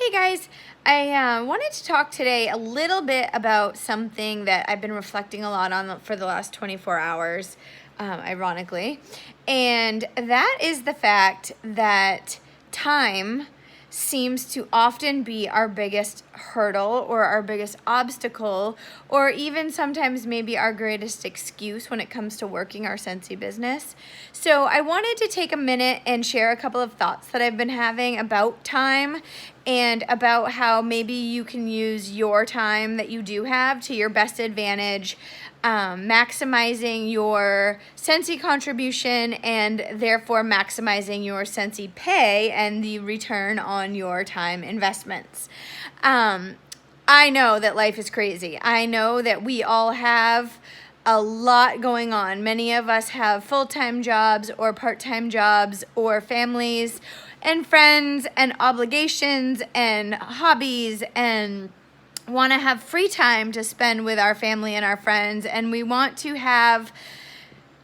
Hey guys, I wanted to talk today a little bit about something that I've been reflecting a lot on for the last 24 hours, ironically, and that is the fact that time seems to often be our biggest hurdle or our biggest obstacle, or even sometimes maybe our greatest excuse when it comes to working our Scentsy business. So I wanted to take a minute and share a couple of thoughts that I've been having about time and about how maybe you can use your time that you do have to your best advantage, maximizing your Scentsy contribution and therefore maximizing your Scentsy pay and the return on your time investments. I know that life is crazy. I know that we all have a lot going on. Many of us have full-time jobs or part-time jobs or families and friends and obligations and hobbies and want to have free time to spend with our family and our friends, and we want to have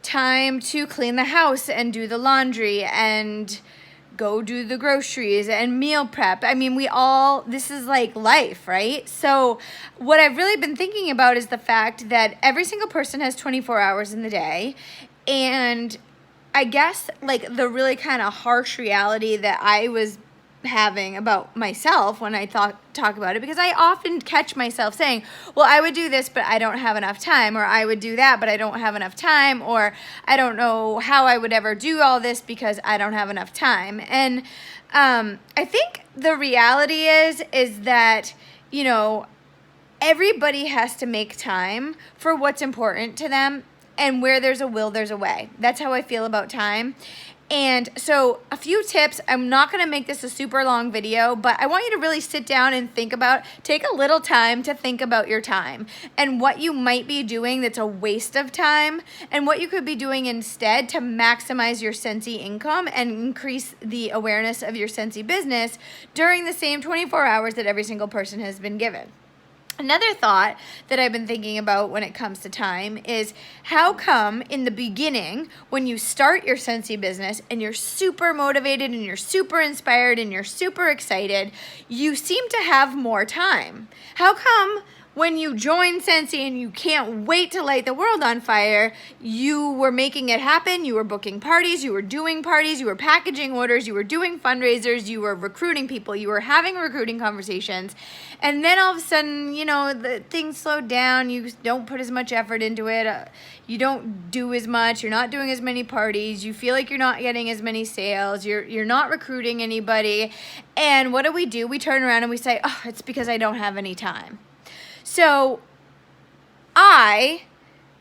time to clean the house and do the laundry and go do the groceries and meal prep. I mean, this is like life, right? So what I've really been thinking about is the fact that every single person has 24 hours in the day, and I guess like the really kind of harsh reality that I was having about myself when I talk about it, because I often catch myself saying, well, I would do this, but I don't have enough time, or I would do that, but I don't have enough time, or I don't know how I would ever do all this because I don't have enough time. And I think the reality is that, you know, everybody has to make time for what's important to them, and where there's a will, there's a way. That's how I feel about time. And so a few tips. I'm not going to make this a super long video, but I want you to really sit down and take a little time to think about your time and what you might be doing that's a waste of time and what you could be doing instead to maximize your Scentsy income and increase the awareness of your Scentsy business during the same 24 hours that every single person has been given. Another thought that I've been thinking about when it comes to time is how come in the beginning, when you start your Scentsy business and you're super motivated and you're super inspired and you're super excited, you seem to have more time? How come when you join Scentsy and you can't wait to light the world on fire, you were making it happen, you were booking parties, you were doing parties, you were packaging orders, you were doing fundraisers, you were recruiting people, you were having recruiting conversations, and then all of a sudden, you know, the things slowed down, you don't put as much effort into it, you don't do as much, you're not doing as many parties, you feel like you're not getting as many sales, you're not recruiting anybody, and what do? We turn around and we say, oh, it's because I don't have any time. So I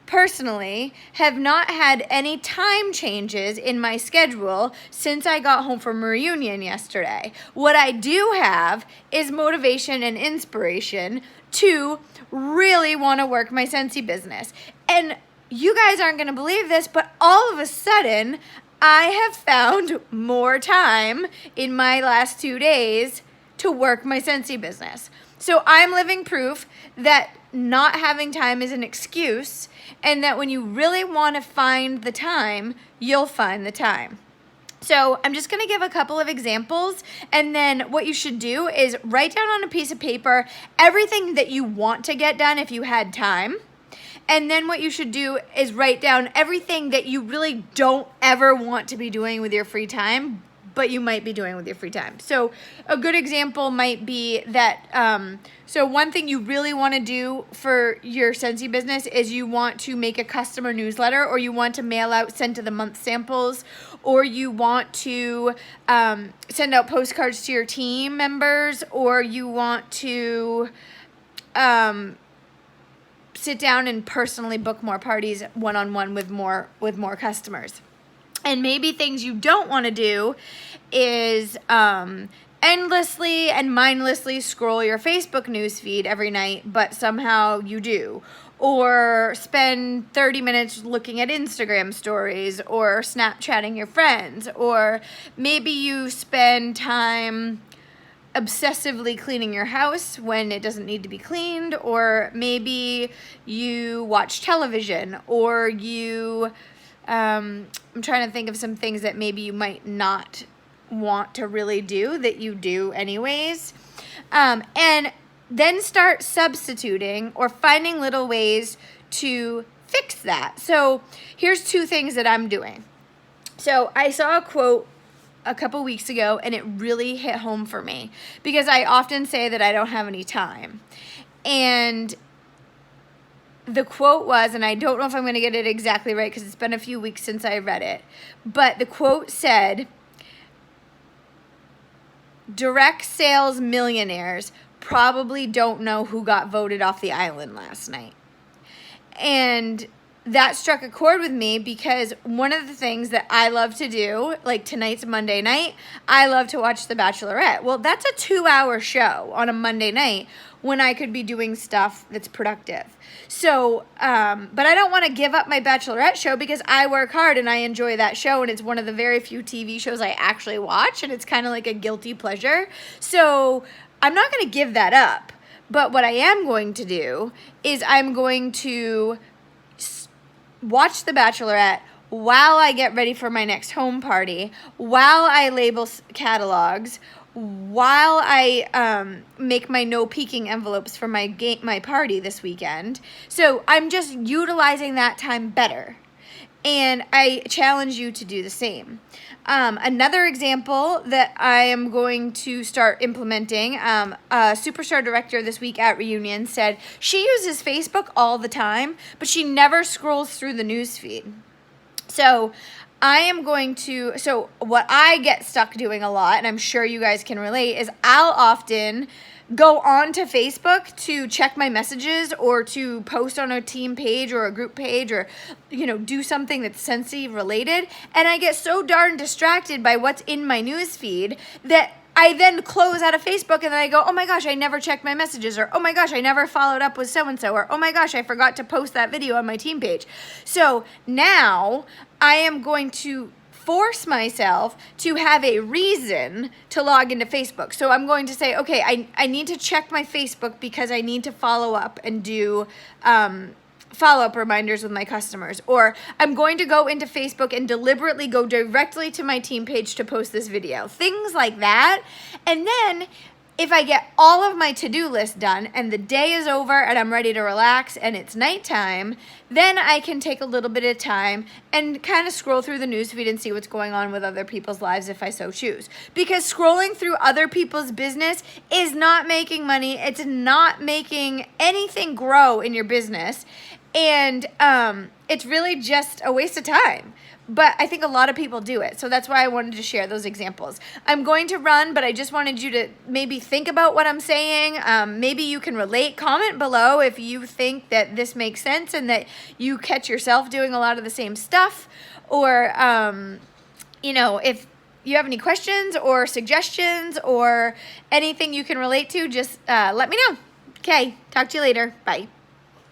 personally have not had any time changes in my schedule since I got home from reunion yesterday. What I do have is motivation and inspiration to really want to work my Scentsy business. And you guys aren't going to believe this, but all of a sudden I have found more time in my last 2 days to work my Scentsy business. So I'm living proof that not having time is an excuse, and that when you really want to find the time, you'll find the time. So I'm just going to give a couple of examples, and then what you should do is write down on a piece of paper everything that you want to get done if you had time. And then what you should do is write down everything that you really don't ever want to be doing with your free time, but you might be doing with your free time. So a good example might be that, so one thing you really want to do for your Scentsy business is you want to make a customer newsletter, or you want to mail out scent of the month samples, or you want to send out postcards to your team members, or you want to sit down and personally book more parties one-on-one with more customers. And maybe things you don't want to do is endlessly and mindlessly scroll your Facebook newsfeed every night, but somehow you do. Or spend 30 minutes looking at Instagram stories or Snapchatting your friends. Or maybe you spend time obsessively cleaning your house when it doesn't need to be cleaned. Or maybe you watch television, or you... I'm trying to think of some things that maybe you might not want to really do that you do anyways. And then start substituting or finding little ways to fix that. So here's 2 things that I'm doing. So I saw a quote a couple weeks ago, and it really hit home for me because I often say that I don't have any time. And the quote was, and I don't know if I'm going to get it exactly right because it's been a few weeks since I read it, but the quote said, direct sales millionaires probably don't know who got voted off the island last night. And that struck a chord with me because one of the things that I love to do, like tonight's Monday night, I love to watch The Bachelorette. Well, that's a 2-hour show on a Monday night when I could be doing stuff that's productive. So, but I don't want to give up my Bachelorette show because I work hard and I enjoy that show, and it's one of the very few TV shows I actually watch, and it's kind of like a guilty pleasure. So I'm not going to give that up. But what I am going to do is I'm going to watch The Bachelorette while I get ready for my next home party, while I label catalogs, while I make my no peeking envelopes for my party this weekend. So I'm just utilizing that time better. And I challenge you to do the same. Another example that I am going to start implementing, a Superstar director this week at Reunion said she uses Facebook all the time, but she never scrolls through the news feed. So I am going to, so what I get stuck doing a lot, and I'm sure you guys can relate, is I'll often go on to Facebook to check my messages or to post on a team page or a group page or, do something that's Scentsy related. And I get so darn distracted by what's in my news feed that I then close out of Facebook and then I go, oh my gosh, I never checked my messages, or oh my gosh, I never followed up with so-and-so, or oh my gosh, I forgot to post that video on my team page. So now I am going to force myself to have a reason to log into Facebook. So I'm going to say, okay, I need to check my Facebook because I need to follow up and do follow-up reminders with my customers. Or I'm going to go into Facebook and deliberately go directly to my team page to post this video. Things like that. And then if I get all of my to-do list done and the day is over and I'm ready to relax and it's nighttime, then I can take a little bit of time and kind of scroll through the newsfeed and see what's going on with other people's lives if I so choose. Because scrolling through other people's business is not making money. It's not making anything grow in your business. And it's really just a waste of time. But I think a lot of people do it. So that's why I wanted to share those examples. I'm going to run, but I just wanted you to maybe think about what I'm saying. Maybe you can relate. Comment below if you think that this makes sense and that you catch yourself doing a lot of the same stuff. Or, if you have any questions or suggestions or anything you can relate to, just let me know. Okay, talk to you later. Bye.